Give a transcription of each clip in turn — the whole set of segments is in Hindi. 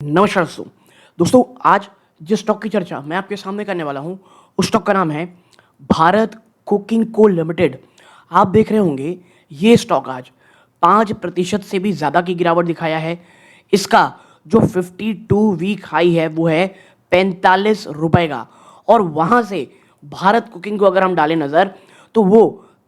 नमस्कार दोस्तों आज जिस स्टॉक की चर्चा मैं आपके सामने करने वाला हूं उस स्टॉक का नाम है भारत कोकिंग को लिमिटेड। आप देख रहे होंगे ये स्टॉक आज 5% से भी ज़्यादा की गिरावट दिखाया है। इसका जो 52 वीक हाई है वो है 45 रुपए का और वहाँ से भारत कुकिंग को अगर हम डालें नज़र तो वो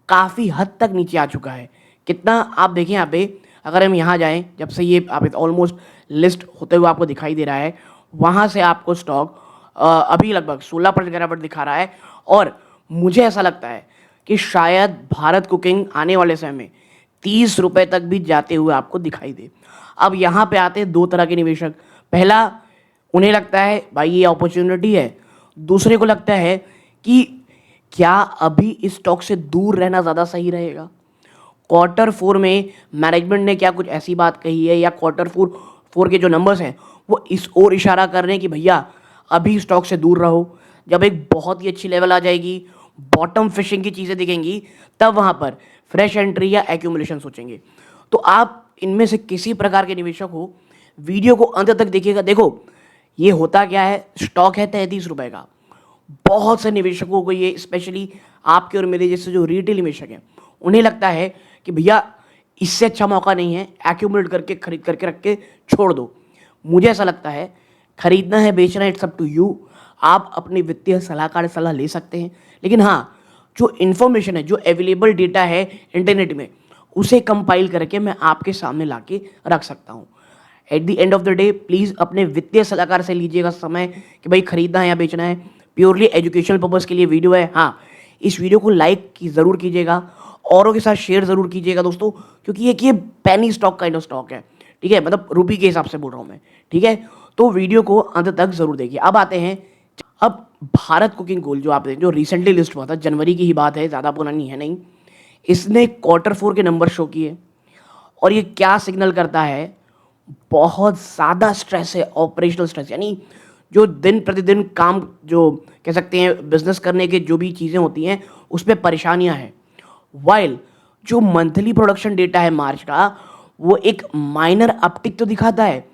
काफ़ी हद तक नीचे आ चुका है। कितना आप देखें यहाँ पे, अगर हम यहाँ जाएं, जब से ये आप ऑलमोस्ट लिस्ट होते हुए आपको दिखाई दे रहा है, वहाँ से आपको स्टॉक अभी लगभग 16% गिरावट दिखा रहा है। और मुझे ऐसा लगता है कि शायद भारत कुकिंग आने वाले समय में 30 रुपए तक भी जाते हुए आपको दिखाई दे। अब यहाँ पे आते हैं दो तरह के निवेशक। पहला, उन्हें लगता है भाई ये अपॉर्चुनिटी है। दूसरे को लगता है कि क्या अभी इस स्टॉक से दूर रहना ज़्यादा सही रहेगा। Q4 में मैनेजमेंट ने क्या कुछ ऐसी बात कही है या Q4 के जो नंबर्स हैं वो इस ओर इशारा कर रहे हैं कि भैया अभी स्टॉक से दूर रहो। जब एक बहुत ही अच्छी लेवल आ जाएगी, बॉटम फिशिंग की चीज़ें दिखेंगी, तब वहाँ पर फ्रेश एंट्री या एक्यूमुलेशन सोचेंगे। तो आप इनमें से किसी प्रकार के निवेशक हो, वीडियो को अंत तक देखिएगा। देखो ये होता क्या है, स्टॉक है 33 रुपए का। बहुत से निवेशकों को ये, स्पेशली आपके और मेरे जैसे जो रिटेल निवेशक हैं, उन्हें लगता है कि भैया इससे अच्छा मौका नहीं है, एक्यूमुलेट करके खरीद करके रख के छोड़ दो। मुझे ऐसा लगता है खरीदना है बेचना है, इट्स अप टू यू। आप अपनी वित्तीय सलाहकार से सलाह ले सकते हैं, लेकिन हाँ, जो इन्फॉर्मेशन है, जो अवेलेबल डेटा है इंटरनेट में, उसे कंपाइल करके मैं आपके सामने ला के रख सकता हूँ। At the end of the day please अपने वित्तीय सलाहकार से लीजिएगा समय कि भाई खरीदना है या बेचना है। प्योरली एजुकेशनल पर्पज़ के लिए वीडियो है। हाँ, इस वीडियो को लाइक की ज़रूर कीजिएगा, औरों के साथ शेयर ज़रूर कीजिएगा दोस्तों, क्योंकि ये penny stock kind of stock है, ठीक है, मतलब रुपये के हिसाब से बोल रहा हूँ मैं, ठीक है। तो वीडियो को अंत तक ज़रूर देखिए। अब आते हैं, अब भारत कुकिंग कोल जो आप जो रिसेंटली लिस्ट हुआ था, जनवरी की ही बात है, ज़्यादा पुरानी है नहीं। इसने Q4 के नंबर शो किए और ये क्या सिग्नल करता है, बहुत ज़्यादा स्ट्रेस है, ऑपरेशनल स्ट्रेस, यानी जो दिन प्रतिदिन काम, जो कह सकते हैं बिजनेस करने के जो भी चीज़ें होती हैं उस पर परेशानियां हैं। वाइल जो मंथली प्रोडक्शन डेटा है मार्च का, वो एक माइनर अपटिक तो दिखाता है,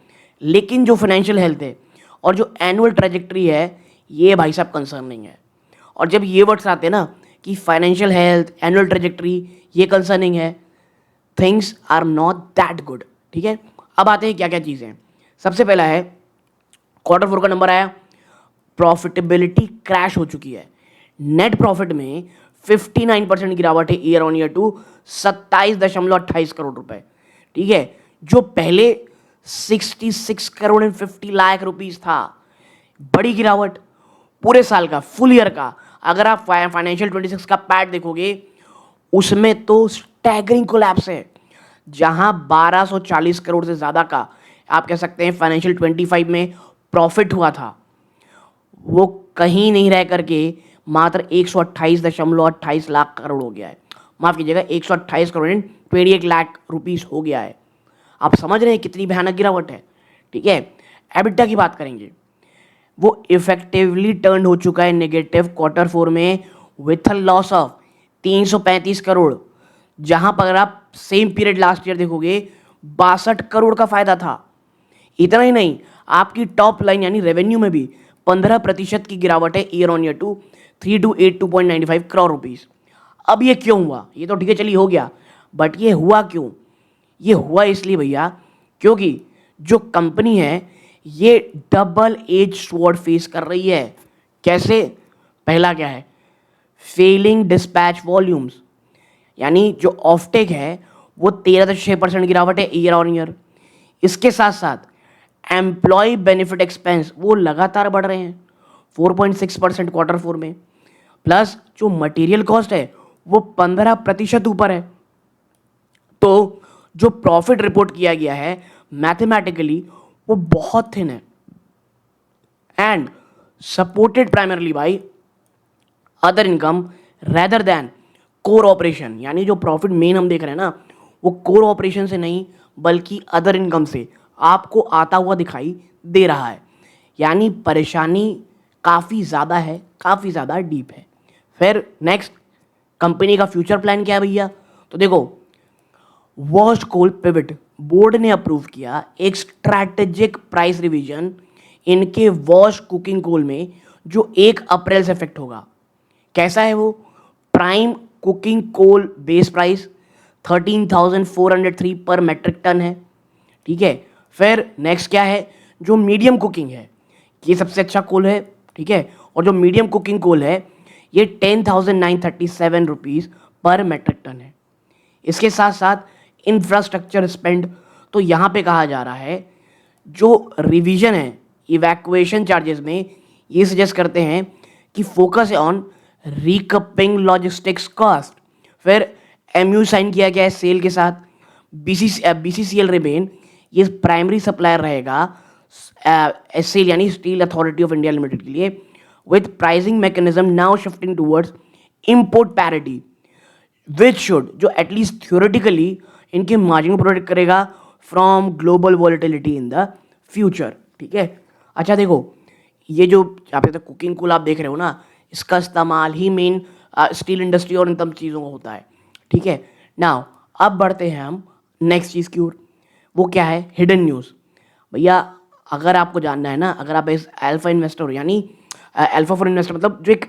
लेकिन जो फाइनेंशियल हेल्थ है और जो एनुअल ट्रेजेक्ट्री है, ये भाई साहब कंसर्निंग है। और जब ये वर्ड्स आते हैं ना कि फाइनेंशियल हेल्थ, एनुअल ट्रेजेक्ट्री, ये कंसर्निंग है, things are not that good, ठीक है। अब आते हैं क्या क्या चीज़ें। सबसे पहला है Q4 का नंबर आया, प्रॉफिटेबिलिटी क्रैश हो चुकी है। नेट प्रॉफिट में 59% गिरावट है year on year to 27.28 crore रुपए, ठीक है, जो पहले 66 करोड़ एंड 50 लाख रुपीस था। बड़ी गिरावट पूरे साल का, फुल ईयर का। अगर आप फाइनेंशियल 26 का पैट देखोगे, उसमें तो स्टैगरिंग कोलैप्स है, जहां 1240 करोड़ से ज़्यादा का आप कह सकते हैं फाइनेंशियल 25 में प्रॉफिट हुआ था, वो कहीं नहीं रह करके मात्र 128.28 लाख करोड़ हो गया है। माफ़ कीजिएगा, 128 करोड़ एंड 28 लाख रुपीस हो गया है। आप समझ रहे हैं कितनी भयानक गिरावट है, ठीक है। एबिटा की बात करेंगे, वो इफेक्टिवली टर्न हो चुका है नेगेटिव Q4 में with a loss of 335 crore, जहां पर आप सेम पीरियड लास्ट ईयर देखोगे 62 करोड़ का फायदा था। इतना ही नहीं, आपकी टॉप लाइन यानी रेवेन्यू में भी 15% की गिरावट है year on year to 3282.95 crore rupees. अब ये क्यों हुआ, ये तो ठीक है चलिए हो गया, बट ये हुआ क्यों? ये हुआ इसलिए भैया, क्योंकि जो कंपनी है ये डबल एज स्वॉर्ड फेस कर रही है। कैसे? पहला क्या है, फेलिंग डिस्पैच वॉल्यूम्स, यानी जो ऑफटेक है वो 13.6% गिरावट है ईयर ऑन ईयर। इसके साथ साथ एम्प्लॉय बेनिफिट एक्सपेंस वो लगातार बढ़ रहे हैं 4.6% Q4 में, प्लस जो मटेरियल कॉस्ट है वो 15% ऊपर है। तो जो प्रॉफिट रिपोर्ट किया गया है मैथमेटिकली वो बहुत थिन है and supported primarily by other income rather than core operation, यानी जो प्रॉफिट मेन हम देख रहे हैं ना, वो कोर ऑपरेशन से नहीं बल्कि अदर इनकम से आपको आता हुआ दिखाई दे रहा है। यानी परेशानी काफ़ी ज़्यादा है, काफ़ी ज़्यादा डीप है। फिर नेक्स्ट, कंपनी का फ्यूचर प्लान क्या है भैया? तो देखो, वर्स्ट कोल पिवट, बोर्ड ने अप्रूव किया एक स्ट्रैटेजिक प्राइस रिवीजन इनके वर्स्ट कुकिंग कोल में जो 1 अप्रैल से इफेक्ट होगा। कैसा है वो? Prime cooking coal base price 13,403 पर मेट्रिक टन है। ठीक है, फिर नेक्स्ट क्या है? जो मीडियम कुकिंग है, ये सबसे अच्छा कोल है। ठीक है, और जो मीडियम कुकिंग कोल है ये 10,937 रुपीज़ पर मेट्रिक टन है। इसके साथ साथ इंफ्रास्ट्रक्चर स्पेंड, तो यहाँ पे कहा जा रहा है जो रिवीजन है इवैक्यूएशन चार्जेस में, ये सजेस्ट करते हैं कि फोकस ऑन रिकपिंग लॉजिस्टिक्स कॉस्ट। फिर एमयू साइन किया गया है सेल के साथ। बीसीसीएल रिमेन ये प्राइमरी सप्लायर रहेगा सेल यानी steel authority of India limited के लिए, with pricing mechanism now shifting towards import parity, which should, जो एटलीस्ट थ्योरेटिकली इनके मार्जिन को प्रोटेक्ट करेगा from global volatility in the future. ठीक है, अच्छा देखो, ये जो आप कुकिंग कोल आप देख रहे हो ना, इसका इस्तेमाल ही मेन स्टील इंडस्ट्री और इन तमाम चीज़ों को होता है। ठीक है, नाउ अब बढ़ते हैं हम नेक्स्ट चीज़ की ओर। वो क्या है? Hidden news. भैया अगर आपको जानना है ना, अगर आप इस अल्फा इन्वेस्टर हो, यानी अल्फा फॉर इन्वेस्टर मतलब जो एक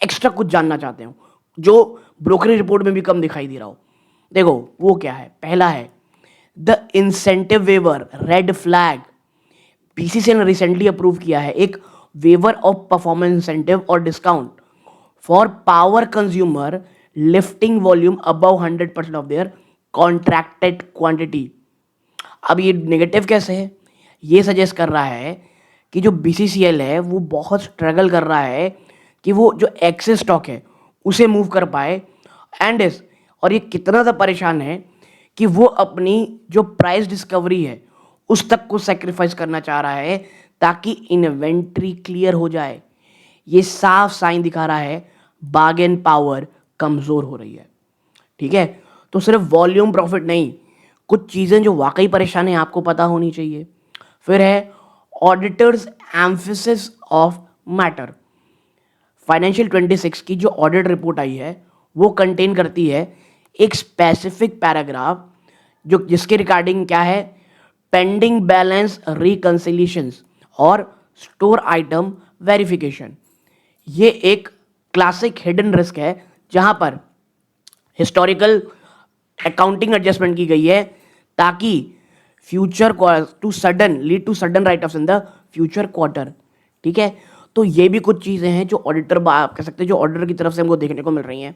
एक्स्ट्रा कुछ जानना चाहते हो जो ब्रोकरेज रिपोर्ट में भी कम दिखाई दे रहा हो, देखो वो क्या है। पहला है the incentive waiver red flag. BCCI ने रिसेंटली अप्रूव किया है एक वेवर ऑफ परफॉर्मेंस इंसेंटिव और discount for power consumer lifting volume above 100% of their contracted quantity. अब ये नेगेटिव कैसे है? ये सजेस्ट कर रहा है कि जो बीसीसीएल है वो बहुत स्ट्रगल कर रहा है कि वो जो एक्सेस स्टॉक है उसे मूव कर पाए, एंड इस और ये कितना ज़्यादा परेशान है कि वो अपनी जो प्राइस डिस्कवरी है उस तक को सेक्रीफाइस करना चाह रहा है ताकि इन्वेंट्री क्लियर हो जाए। ये साफ साइन दिखा रहा है बार्गेन पावर कमज़ोर हो रही है। ठीक है, तो सिर्फ वॉल्यूम प्रॉफिट नहीं, कुछ चीज़ें जो वाकई परेशान है आपको पता होनी चाहिए। फिर है auditors emphasis of matter. Financial 26 की जो ऑडिट रिपोर्ट आई है वो कंटेन करती है एक स्पेसिफिक पैराग्राफ जो जिसके रिगार्डिंग क्या है? पेंडिंग बैलेंस रिकंसिलिएशंस और स्टोर आइटम वेरिफिकेशन। ये एक क्लासिक हिडन रिस्क है जहां पर हिस्टोरिकल अकाउंटिंग एडजस्टमेंट की गई है ताकि future to sudden lead to sudden write off in the future quarter. ठीक है, तो ये भी कुछ चीज़ें हैं जो ऑडिटर आप कह सकते हैं जो ऑडिटर की तरफ से हमको देखने को मिल रही हैं।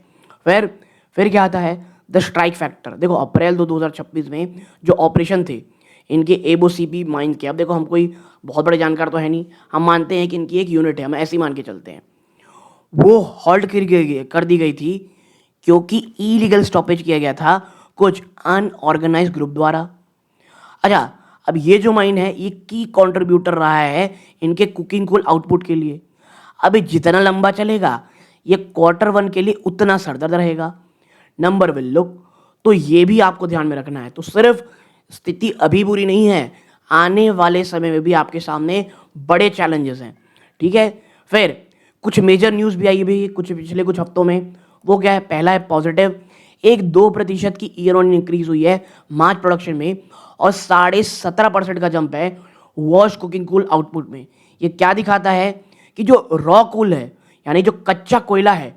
फिर क्या आता है? The strike factor. देखो अप्रैल 2026 में जो ऑपरेशन थे इनके एबोसीपी माइन के, अब देखो हम कोई बहुत बड़े जानकार तो है नहीं, हम मानते हैं कि इनकी एक यूनिट है, हम ऐसे ही मान के चलते हैं, वो हॉल्ट कर दी गई थी क्योंकि इलीगल स्टॉपेज किया गया था कुछ अनऑर्गेनाइज ग्रुप द्वारा। अच्छा, अब ये जो माइन है ये की कंट्रीब्यूटर रहा है इनके कुकिंग कोल आउटपुट के लिए। अभी जितना लंबा चलेगा ये Q1 के लिए उतना सरदर्द रहेगा, नंबर विल लुक। तो ये भी आपको ध्यान में रखना है। तो सिर्फ स्थिति अभी बुरी नहीं है, आने वाले समय में भी आपके सामने बड़े चैलेंजेस हैं। ठीक है, फिर कुछ मेजर न्यूज़ भी आई भी पिछले कुछ हफ्तों में। वो क्या है? पहला है पॉजिटिव, एक 2% की ईयर ऑन इंक्रीज हुई है मार्च प्रोडक्शन में और 17.5% का जंप है वॉश कुकिंग कोल आउटपुट में। ये क्या दिखाता है कि जो रॉ कोल है यानी जो कच्चा कोयला है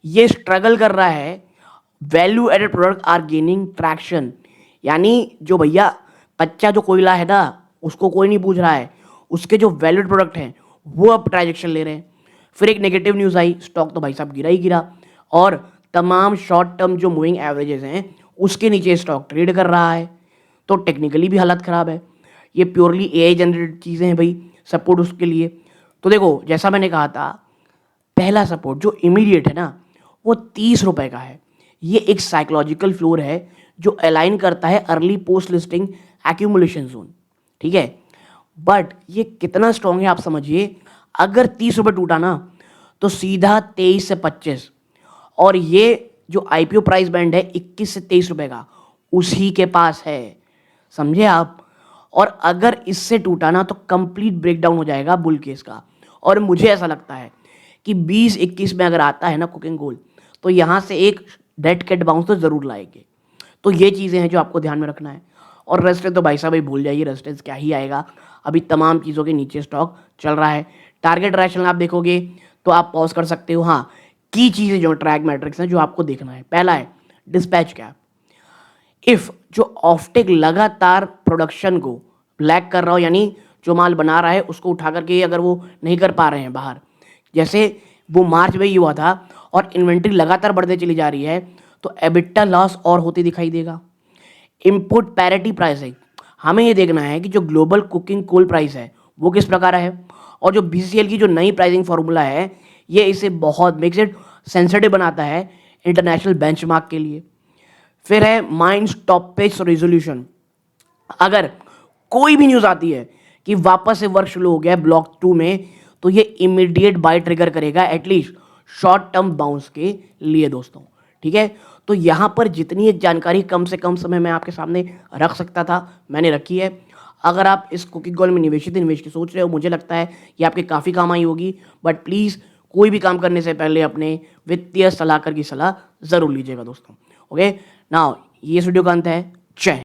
ये स्ट्रगल कर रहा है, value added product are gaining traction. यानी जो भैया कच्चा जो कोयला है ना उसको कोई नहीं पूछ रहा है, उसके जो वैल्यूड प्रोडक्ट हैं वो अब ट्रांजेक्शन ले रहे हैं। फिर एक नेगेटिव न्यूज़ आई, स्टॉक तो भाई साहब गिरा ही गिरा और तमाम शॉर्ट टर्म जो मूविंग एवरेजेस हैं उसके नीचे स्टॉक ट्रेड कर रहा है। तो टेक्निकली भी हालत ख़राब है। ये प्योरली एआई जनरेटेड चीज़ें हैं भाई, सपोर्ट उसके लिए। तो देखो जैसा मैंने कहा था, पहला सपोर्ट जो इमीडिएट है ना वो 30 रुपए का है। ये एक साइकोलॉजिकल फ्लोर है जो अलाइन करता है early post listing accumulation zone. ठीक है, बट ये कितना स्ट्रॉन्ग है आप समझिए, अगर 30 रुपये टूटा ना तो सीधा 23 से 25, और ये जो आईपीओ प्राइस बैंड है 21 से 23 रुपए का उसी के पास है, समझे आप। और अगर इससे टूटा ना तो कंप्लीट ब्रेकडाउन हो जाएगा बुल केस का। और मुझे ऐसा लगता है कि 20-21 में अगर आता है ना कुकिंग गोल तो यहाँ से एक डेड कैट बाउंस तो ज़रूर लाएंगे। तो ये चीज़ें हैं जो आपको ध्यान में रखना है। और रेस्टेज तो भाई साहब ही भूल जाइए, रेस्टेज क्या ही आएगा, अभी तमाम चीज़ों के नीचे स्टॉक चल रहा है। टारगेट रैशनल आप देखोगे तो आप पॉज कर सकते हो। हाँ, की चीज़ें जो ट्रैक मैट्रिक्स हैं जो आपको देखना है, पहला है डिस्पैच गैप। इफ जो ऑफटेक लगातार प्रोडक्शन को लैग कर रहा हो, यानी जो माल बना रहा है उसको उठा करके अगर वो नहीं कर पा रहे हैं बाहर, जैसे वो मार्च में ही हुआ था, और इन्वेंट्री लगातार बढ़ते चली जा रही है, तो एबिटा लॉस और होती दिखाई देगा। इनपुट पैरिटी प्राइसिंग, हमें ये देखना है कि जो ग्लोबल कुकिंग कोल प्राइस है वो किस प्रकार है, और जो बीसीसीएल की जो नई प्राइसिंग फार्मूला है ये इसे बहुत मेक्स इट सेंसिटिव बनाता है इंटरनेशनल बेंचमार्क के लिए। फिर है माइंड स्टॉपेज रेजोल्यूशन, अगर कोई भी न्यूज़ आती है कि वापस से वर्क शुरू हो गया है ब्लॉक 2 में, तो ये इमीडिएट बाय ट्रिगर करेगा एटलीस्ट शॉर्ट टर्म बाउंस के लिए दोस्तों। ठीक है, तो यहाँ पर जितनी जानकारी कम से कम समय में आपके सामने रख सकता था मैंने रखी है। अगर आप इस कुकिंग कॉल में निवेश की सोच रहे हो, मुझे लगता है ये आपके काफ़ी काम आई होगी, बट प्लीज़ कोई भी काम करने से पहले अपने वित्तीय सलाहकार की सलाह ज़रूर लीजिएगा दोस्तों। ओके, नाउ ये वीडियो का अंत है। जय